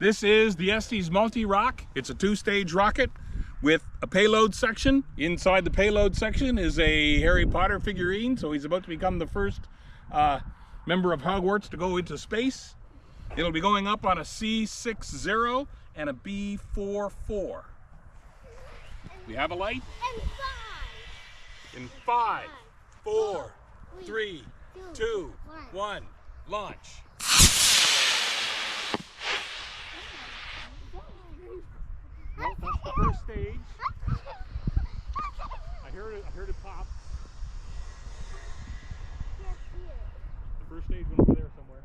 This is the Estes Multi-Roc. It's a two-stage rocket with a payload section. Inside the payload section is a Harry Potter figurine, so he's about to become the first member of Hogwarts to go into space. It'll be going up on a C60 and a B44. We have a light? In 5, 4, 3, 2, 1, launch. Well, that's the first stage. I heard it pop. The first stage went over there somewhere.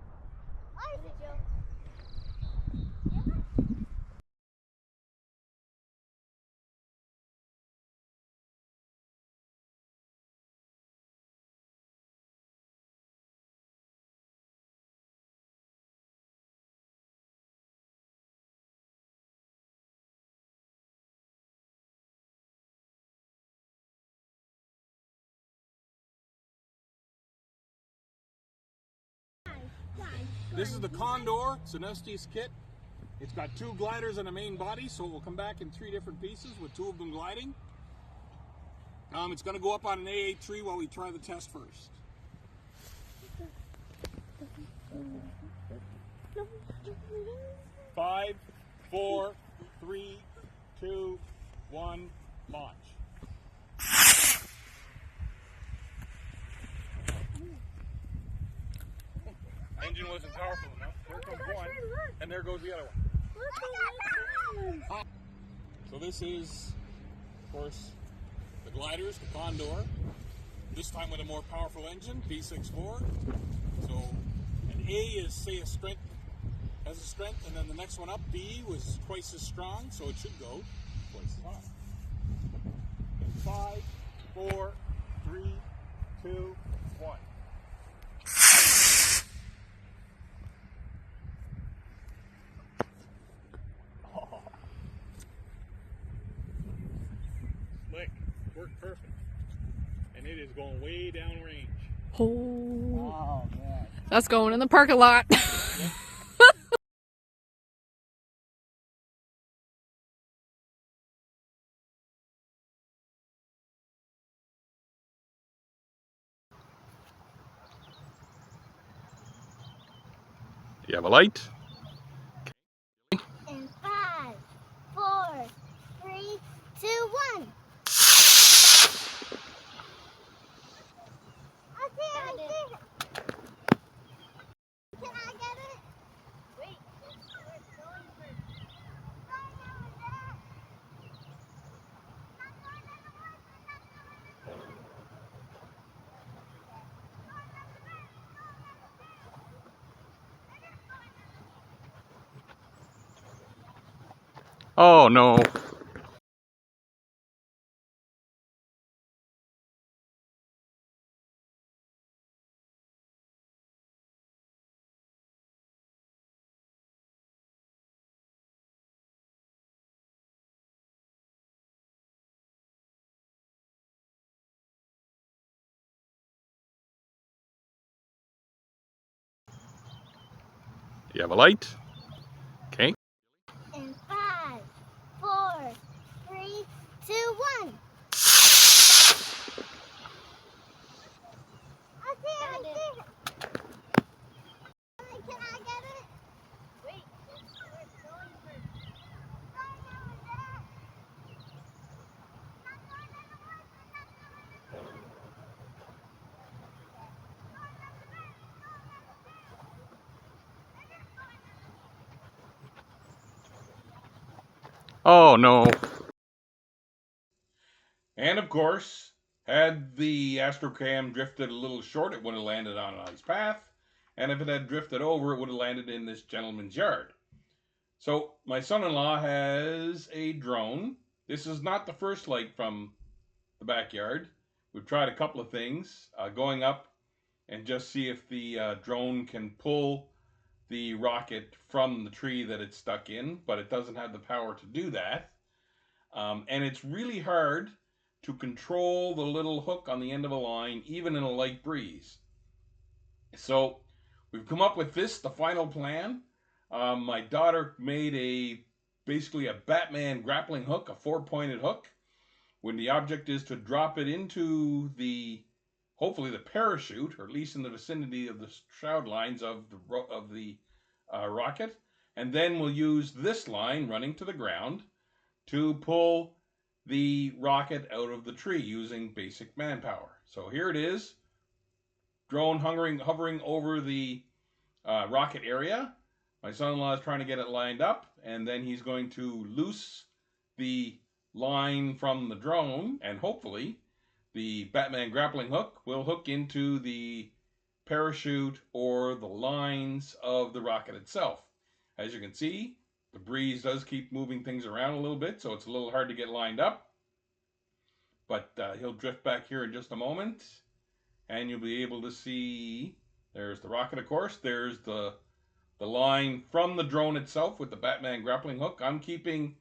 This is the Condor. It's an Estes kit. It's got 2 gliders and a main body, so it will come back in 3 different pieces with 2 of them gliding. It's going to go up on an AA3 while we try the test first. Five, 4, 3, 2, 1, launch. Engine wasn't powerful enough. There comes one, and there goes the other one. So this is, of course, the gliders, the Condor. This time with a more powerful engine, B64. So an A is, say, a strength, has a strength, and then the next one up, B, was twice as strong, so it should go twice as high. And 5, 4, 3, 2, 1. Worked perfect, and it is going way downrange. Oh, man. That's going in the parking lot. Yep. You have a light? In 5, 4, 3, 2, 1. Can I get it? Wait. Oh no. You have a light? Okay. In 5, 4, 3, 2, 1. I see it. Can I get it? Wait. Oh no. And of course, had the AstroCam drifted a little short, it would have landed on an ice path. And if it had drifted over, it would have landed in this gentleman's yard. So my son-in-law has a drone. This is not the first light from the backyard. We've tried a couple of things, going up and just see if the drone can pull the rocket from the tree that it's stuck in, but it doesn't have the power to do that. And it's really hard to control the little hook on the end of a line, even in a light breeze. So we've come up with this, the final plan. My daughter made basically a Batman grappling hook, a 4-pointed hook, when the object is to drop it into hopefully the parachute, or at least in the vicinity of the shroud lines of the rocket. And then we'll use this line running to the ground to pull the rocket out of the tree using basic manpower. So here it is, drone hovering over the rocket area. My son-in-law is trying to get it lined up, and then he's going to loose the line from the drone, and hopefully the Batman grappling hook will hook into the parachute or the lines of the rocket itself. As you can see, the breeze does keep moving things around a little bit, so it's a little hard to get lined up. But he'll drift back here in just a moment, and you'll be able to see, there's the rocket, of course, there's the line from the drone itself with the Batman grappling hook. I'm keeping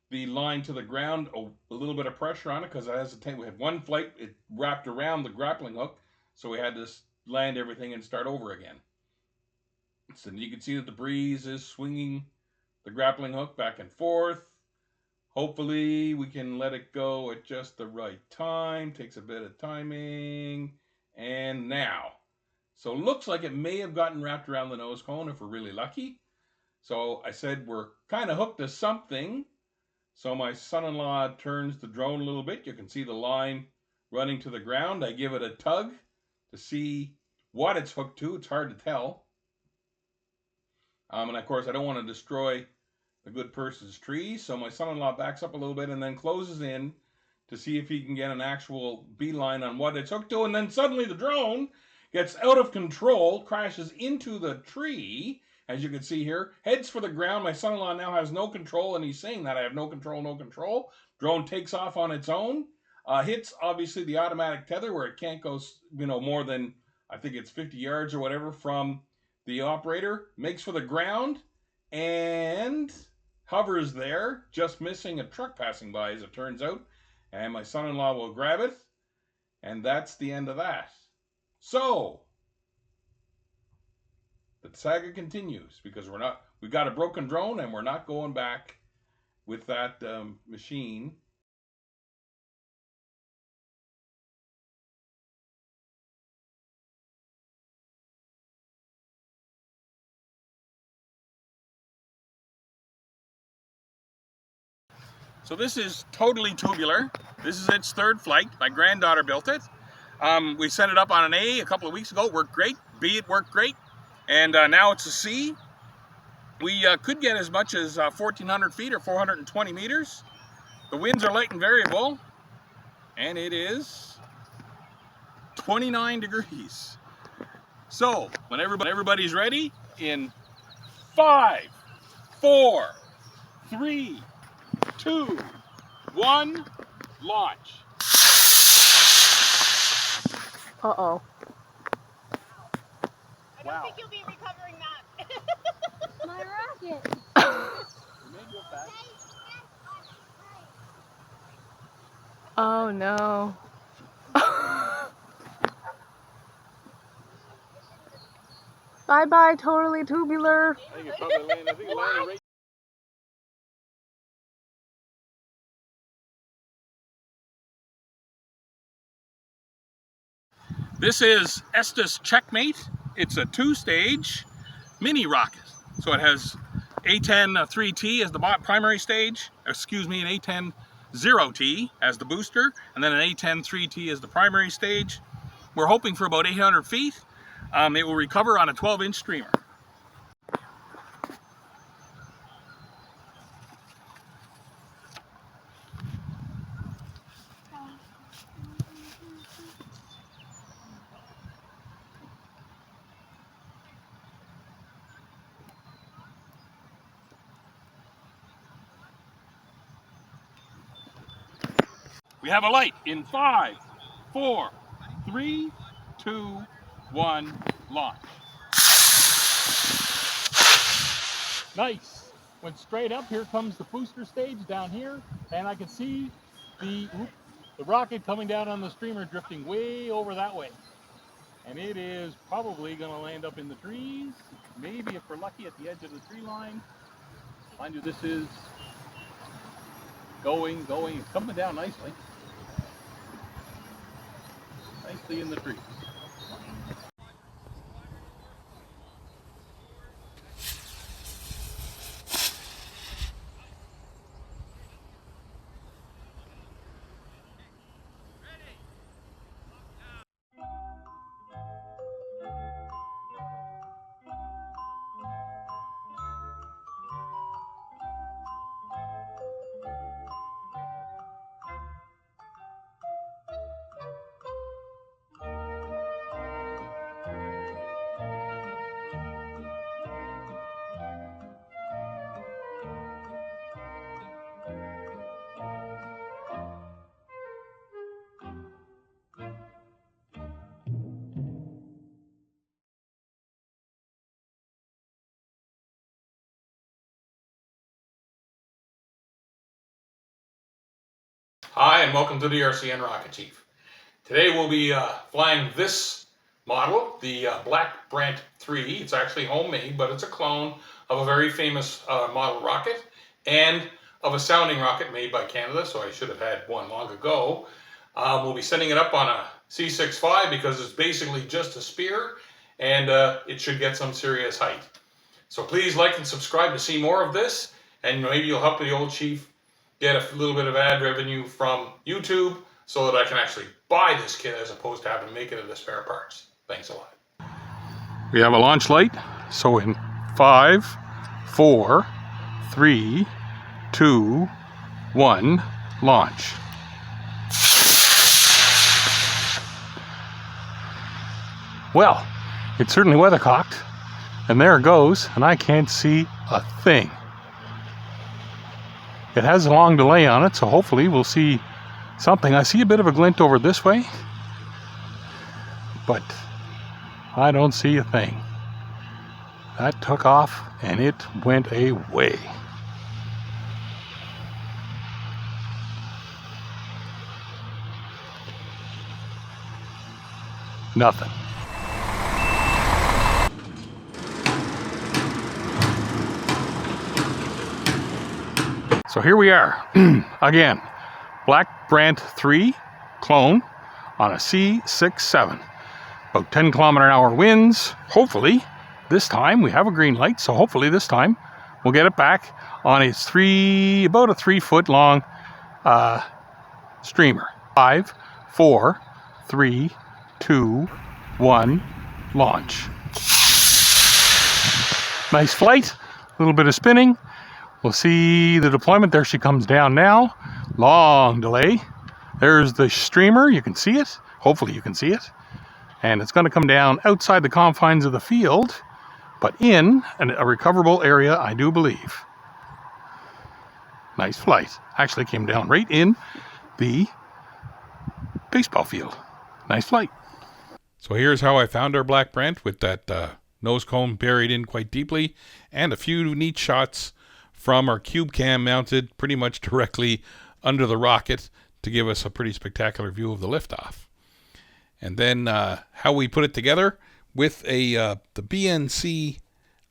the line to the ground, a little bit of pressure on it, because we had one flight, it wrapped around the grappling hook, so we had to land everything and start over again. So you can see that the breeze is swinging the grappling hook back and forth. Hopefully we can let it go at just the right time. Takes a bit of timing. And now. So it looks like it may have gotten wrapped around the nose cone if we're really lucky. So I said we're kind of hooked to something. So my son-in-law turns the drone a little bit. You can see the line running to the ground. I give it a tug to see what it's hooked to. It's hard to tell. And of course, I don't want to destroy a good person's tree. So my son-in-law backs up a little bit and then closes in to see if he can get an actual beeline on what it's hooked to. And then suddenly the drone gets out of control, crashes into the tree, as you can see here, heads for the ground. My son-in-law now has no control, and he's saying that I have no control, no control. Drone takes off on its own, hits obviously the automatic tether where it can't go, more than, I think it's 50 yards or whatever from the operator, makes for the ground, and hovers there, just missing a truck passing by, as it turns out. And my son-in-law will grab it, and that's the end of that. So the saga continues, because we got a broken drone, and we're not going back with that machine. So this is totally tubular. This is its third flight. My granddaughter built it. We set it up on an A couple of weeks ago. It worked great. B, it worked great. And now it's a C. We could get as much as 1,400 feet or 420 meters. The winds are light and variable. And it is 29 degrees. So when everybody's ready, in 5, 4, 3, 2, 1, launch. Uh-oh. I don't think you'll be recovering that. My rocket. You may go back. Oh no. Bye-bye, totally tubular. I think it probably landed right. This is Estes Checkmate. It's a 2-stage mini rocket. So it has A10 3T as the primary stage, an A10 0T as the booster, and then an A10 3T as the primary stage. We're hoping for about 800 feet. It will recover on a 12-inch streamer. We have a light in 5, 4, 3, 2, 1, launch. Nice. Went straight up. Here comes the booster stage down here, and I can see the rocket coming down on the streamer, drifting way over that way. And it is probably going to land up in the trees, maybe if we're lucky at the edge of the tree line. Mind you, this is going, it's coming down nicely in the trees. Hi, and welcome to the RCN Rocket Chief. Today we'll be flying this model, the Black Brant III. It's actually homemade, but it's a clone of a very famous model rocket and of a sounding rocket made by Canada, so I should have had one long ago. We'll be setting it up on a C65 because it's basically just a spear, and it should get some serious height. So please like and subscribe to see more of this, and maybe you'll help the old chief get a little bit of ad revenue from YouTube so that I can actually buy this kit as opposed to having to make it into spare parts. Thanks a lot. We have a launch light, so in 5, 4, 3, 2, 1, launch. Well, it's certainly weathercocked, and there it goes, and I can't see a thing. It has a long delay on it, so hopefully we'll see something. I see a bit of a glint over this way, but I don't see a thing. That took off and it went away. Nothing. So here we are, again, Black Brant III clone on a C67. About 10 km/h winds. Hopefully, this time, we have a green light, so hopefully this time we'll get it back on its about a 3-foot long streamer. 5, 4, 3, 2, 1, launch. Nice flight, a little bit of spinning. We'll see the deployment. There she comes down now. Long delay. There's the streamer. You can see it. Hopefully you can see it. And it's going to come down outside the confines of the field, but in a recoverable area, I do believe. Nice flight. Actually came down right in the baseball field. Nice flight. So here's how I found our Black Brant with that nose cone buried in quite deeply, and a few neat shots from our cube cam mounted pretty much directly under the rocket to give us a pretty spectacular view of the liftoff. And then how we put it together with the BNC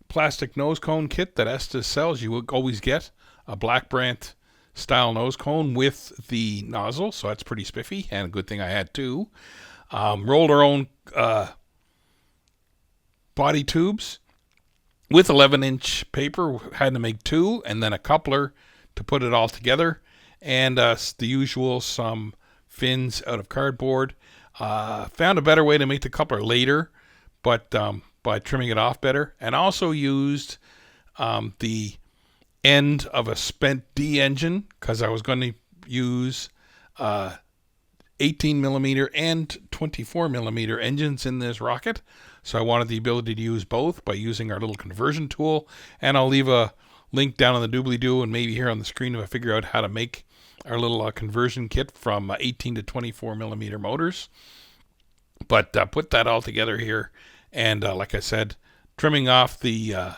plastic nose cone kit that Estes sells. You will always get a Black Brant style nose cone with the nozzle, so that's pretty spiffy, and a good thing I had two. Rolled our own body tubes with 11-inch paper. Had to make two, and then a coupler to put it all together, and the usual, some fins out of cardboard. Found a better way to make the coupler later, but by trimming it off better, and also used the end of a spent D engine because I was going to use 18 millimeter and 24 millimeter engines in this rocket. So I wanted the ability to use both by using our little conversion tool. And I'll leave a link down on the doobly-doo and maybe here on the screen if I figure out how to make our little conversion kit from 18 to 24 millimeter motors. But put that all together here. And like I said, trimming off the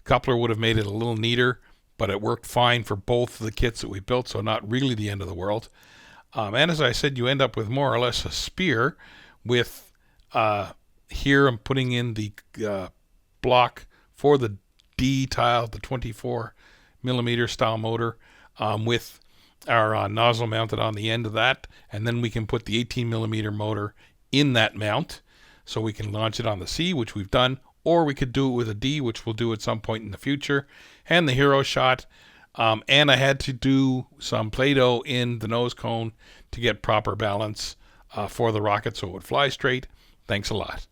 coupler would have made it a little neater, but it worked fine for both of the kits that we built, so not really the end of the world. And as I said, you end up with more or less a spear with here I'm putting in the block for the D tile, the 24 millimeter style motor, with our nozzle mounted on the end of that, and then we can put the 18 millimeter motor in that mount, so we can launch it on the C, which we've done, or we could do it with a D, which we'll do at some point in the future, and the hero shot. And I had to do some Play-Doh in the nose cone to get proper balance for the rocket so it would fly straight. Thanks a lot.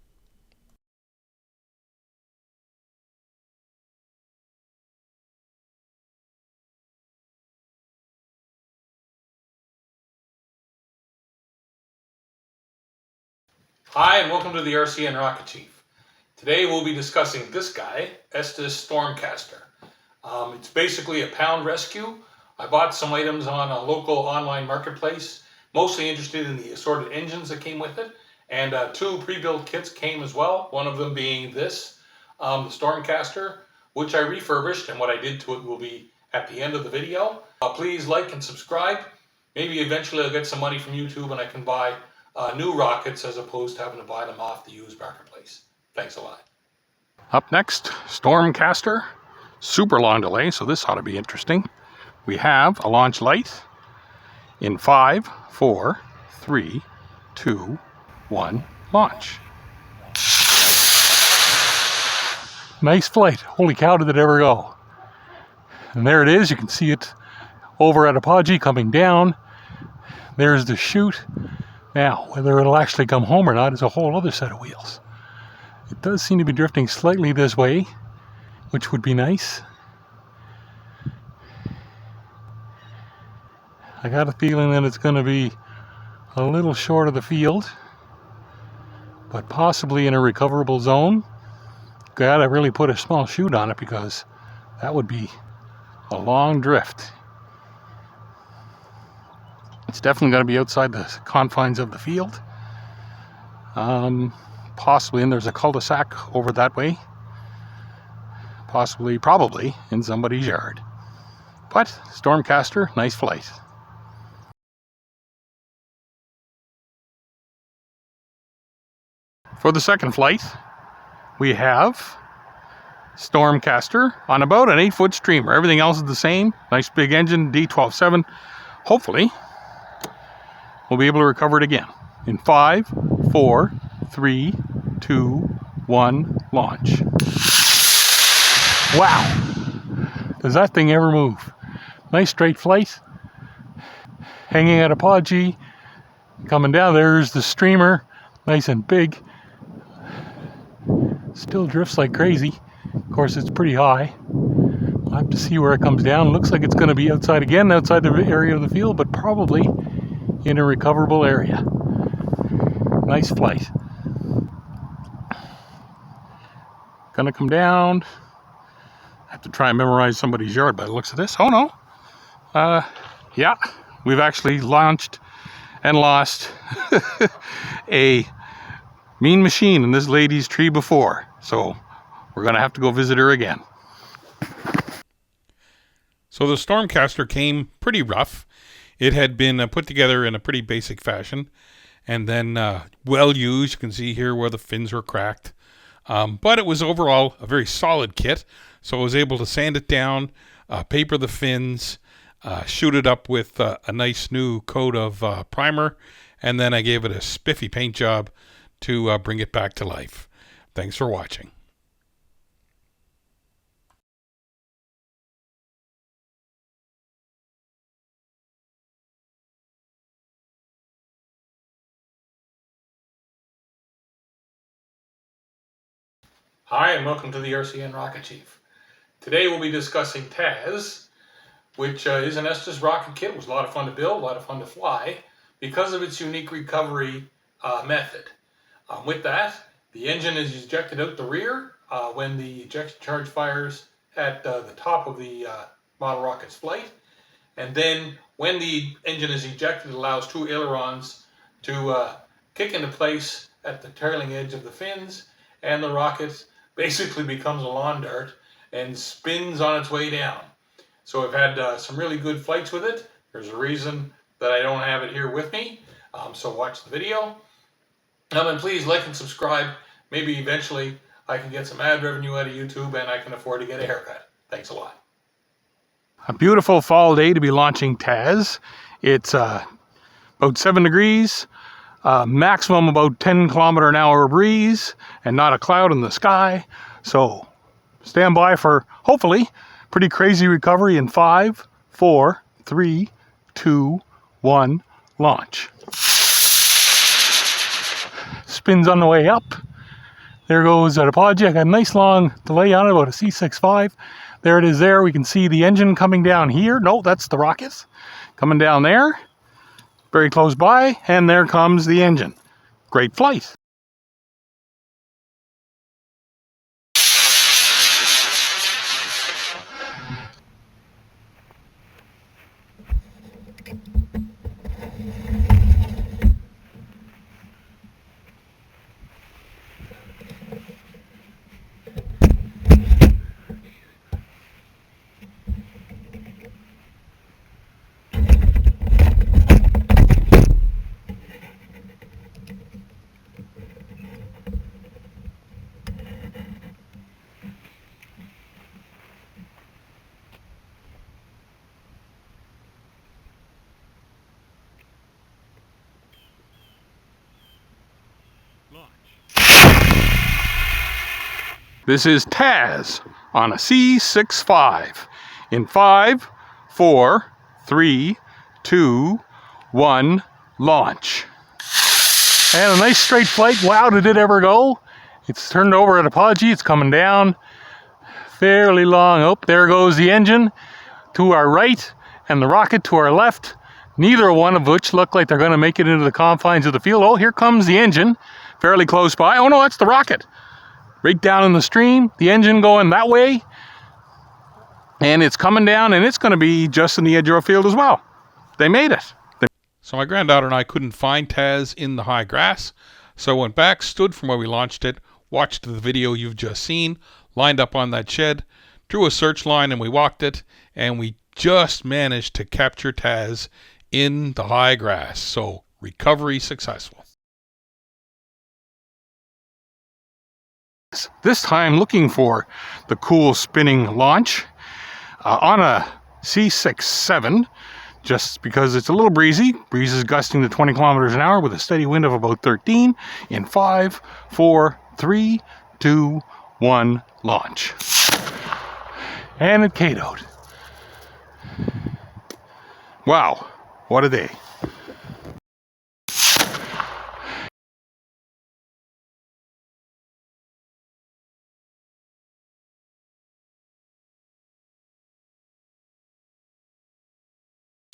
Hi, and welcome to the RCN Rocket Chief. Today we'll be discussing this guy, Estes Stormcaster. It's basically a pound rescue. I bought some items on a local online marketplace, mostly interested in the assorted engines that came with it, and 2 pre-built kits came as well, one of them being this, the Stormcaster, which I refurbished, and what I did to it will be at the end of the video. Please like and subscribe. Maybe eventually I'll get some money from YouTube and I can buy new rockets as opposed to having to buy them off the used marketplace. Thanks a lot. Up next, Stormcaster. Super long delay, so this ought to be interesting. We have a launch light in 5, 4, 3, 2, 1, launch. Nice flight. Holy cow, did it ever go. And there it is. You can see it over at Apogee coming down. There's the chute. Now, whether it'll actually come home or not is a whole other set of wheels. It does seem to be drifting slightly this way, which would be nice. I got a feeling that it's going to be a little short of the field, but possibly in a recoverable zone. Gotta really put a small chute on it because that would be a long drift. It's definitely going to be outside the confines of the field. Possibly, and there's a cul-de-sac over that way. Possibly, probably, in somebody's yard. But, Stormcaster, nice flight. For the second flight, we have Stormcaster on about an 8-foot streamer. Everything else is the same. Nice big engine, D12.7. Hopefully, we'll be able to recover it again. In 5, 4, 3, 2, 1, launch. Wow! Does that thing ever move? Nice straight flight. Hanging at Apogee. Coming down, there's the streamer. Nice and big. Still drifts like crazy. Of course, it's pretty high. We'll have to see where it comes down. Looks like it's going to be outside again, outside the area of the field, but probably in a recoverable area. Nice flight. Gonna come down. I have to try and memorize somebody's yard by the looks of this. Oh no. Yeah, we've actually launched and lost a mean machine in this lady's tree before. So we're gonna have to go visit her again. So the Stormcaster came pretty rough. It had been put together in a pretty basic fashion, and then well used. You can see here where the fins were cracked. But it was overall a very solid kit, so I was able to sand it down, paper the fins, shoot it up with a nice new coat of primer, and then I gave it a spiffy paint job to bring it back to life. Thanks for watching. Hi, and welcome to the RCN Rocket Chief. Today we'll be discussing Tazz, which is an Estes rocket kit. It was a lot of fun to build, a lot of fun to fly, because of its unique recovery method. With that, the engine is ejected out the rear when the ejection charge fires at the top of the model rocket's flight. And then when the engine is ejected, it allows 2 ailerons to kick into place at the trailing edge of the fins, and the rocket basically becomes a lawn dart and spins on its way down. So I've had some really good flights with it. There's a reason that I don't have it here with me, so watch the video. And please like and subscribe. maybe eventually I can get some ad revenue out of YouTube and I can afford to get a haircut. Thanks a lot. A beautiful fall day to be launching Tazz. It's about 7 degrees, maximum about 10-kilometer-an-hour breeze, and not a cloud in the sky. So stand by for, hopefully, pretty crazy recovery in 5, 4, 3, 2, 1, launch. Spins on the way up. There goes the topology. I got a nice long delay on it, about a C65. There it is there. We can see the engine coming down here. No, that's the rockets. Coming down there. Very close by. And there comes the engine. Great flight. This is Tazz on a C65 in 5, 4, 3, 2, 1, launch. And a nice straight flight. Wow, did it ever go? It's turned over at apogee. It's coming down fairly long. Oh, there goes the engine to our right and the rocket to our left. Neither one of which look like they're going to make it into the confines of the field. Oh, here comes the engine, fairly close by. Oh no, that's the rocket. Right down in the stream, the engine going that way. And it's coming down, and it's going to be just in the edge of our field as well. They made it. So my granddaughter and I couldn't find Tazz in the high grass. So I went back, stood from where we launched it, watched the video you've just seen, lined up on that shed, drew a search line, and we walked it. And we just managed to capture Tazz in the high grass. So recovery successful. This time looking for the cool spinning launch on a C67, just because it's a little breezy. Breeze is gusting to 20 kilometers an hour with a steady wind of about 13 in 5, 4, 3, 2, 1, launch. And it KO'd. Wow, what a day.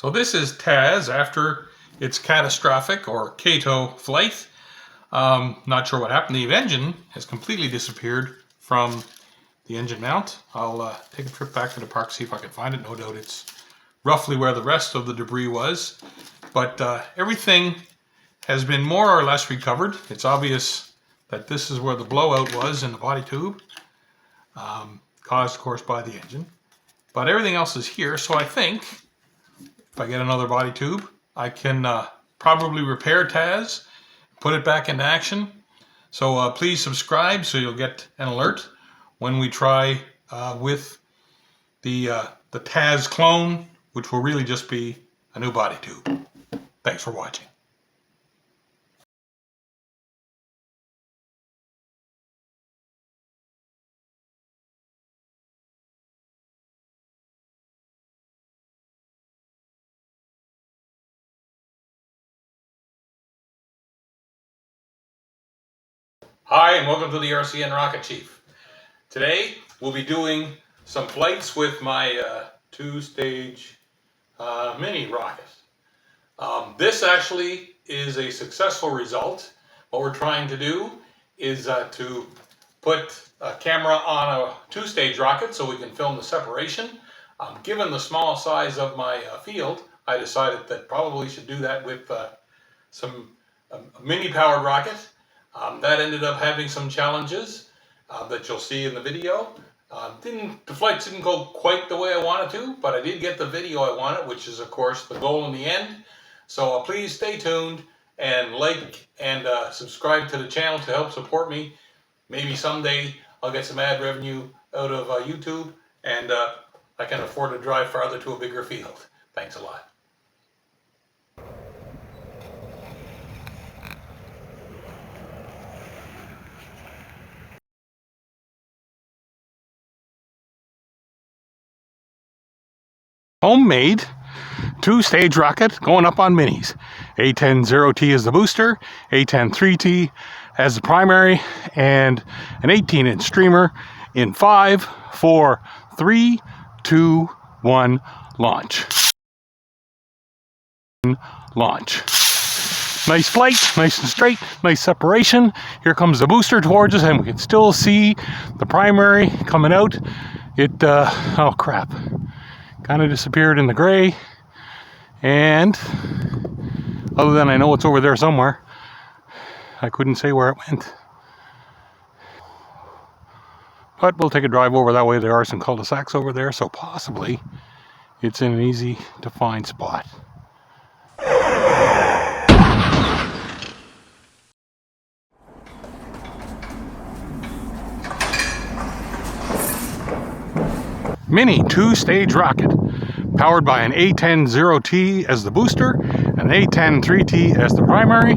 So this is Tazz after its catastrophic or KO flight. Not sure what happened. The engine has completely disappeared from the engine mount. I'll take a trip back to the park, see if I can find it. No doubt it's roughly where the rest of the debris was. But everything has been more or less recovered. It's obvious that this is where the blowout was in the body tube, caused of course by the engine. But everything else is here, so I think if I get another body tube, I can probably repair Tazz, put it back into action. So please subscribe so you'll get an alert when we try with the Tazz clone, which will really just be a new body tube. Thanks for watching. Hi, and welcome to the RCN Rocket Chief. Today, we'll be doing some flights with my two-stage mini rocket. This actually is a successful result. What we're trying to do is to put a camera on a two-stage rocket so we can film the separation. Given the small size of my field, I decided that probably should do that with some mini-powered rocket. That ended up having some challenges that you'll see in the video. The flights didn't go quite the way I wanted to, but I did get the video I wanted, which is of course the goal in the end. So please stay tuned and like and subscribe to the channel to help support me Maybe someday I'll get some ad revenue out of YouTube, and I can afford to drive farther to a bigger field. Thanks a lot. Homemade two-stage rocket going up on minis. A10-0T is the booster, A10-3T as the primary, and an 18-inch streamer in 5, 4, 3, 2, 1, launch. Launch. Nice flight, nice and straight, nice separation. Here comes the booster towards us, and we can still see the primary coming out. It, oh crap, kind of disappeared in the gray. And other than I know it's over there somewhere, I couldn't say where it went. But we'll take a drive over that way. There are some cul-de-sacs over there, so possibly it's in an easy to find spot. Mini two-stage rocket, powered by an A10-0T as the booster and an A10-3T as the primary.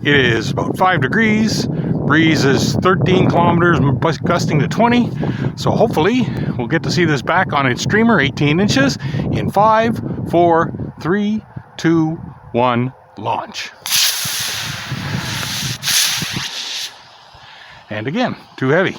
It is about 5 degrees. Breeze is 13 kilometers, gusting to 20. So hopefully we'll get to see this back on its streamer, 18 inches, in 5, 4, 3, 2, 1, launch. And again, too heavy.